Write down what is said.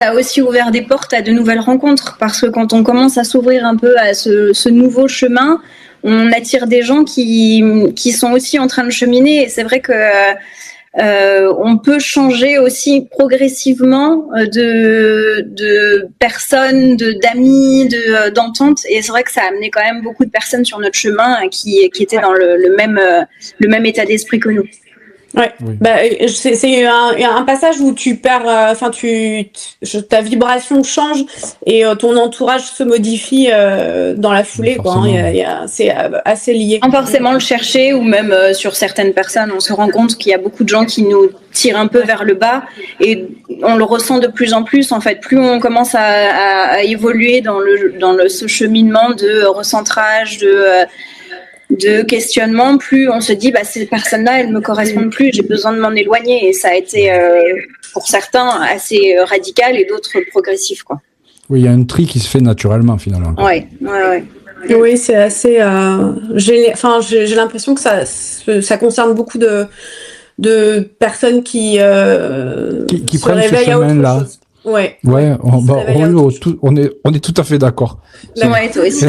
a aussi ouvert des portes à de nouvelles rencontres, parce que quand on commence à s'ouvrir un peu à ce nouveau chemin, on attire des gens qui sont aussi en train de cheminer. Et c'est vrai que on peut changer aussi progressivement de personnes, d'amis, d'ententes. Et c'est vrai que ça a amené quand même beaucoup de personnes sur notre chemin qui étaient dans le même état d'esprit que nous. Ouais, oui. Bah, c'est un passage où tu perds, enfin ta vibration change et ton entourage se modifie dans la foulée, quoi. Hein, c'est assez lié. Sans forcément le chercher, ou même sur certaines personnes, on se rend compte qu'il y a beaucoup de gens qui nous tirent un peu vers le bas, et on le ressent de plus en plus. En fait, plus on commence à évoluer dans ce cheminement de recentrage, de questionnement, plus on se dit ces personnes-là, elles me correspondent plus, j'ai besoin de m'en éloigner. Et ça a été pour certains assez radical et d'autres progressif, quoi. Oui, il y a un tri qui se fait naturellement finalement. Ouais. Oui, c'est assez. J'ai l'impression que ça concerne beaucoup de personnes qui se prennent ce chemin-là. Ouais. On est tout à fait d'accord. Ouais, toi aussi.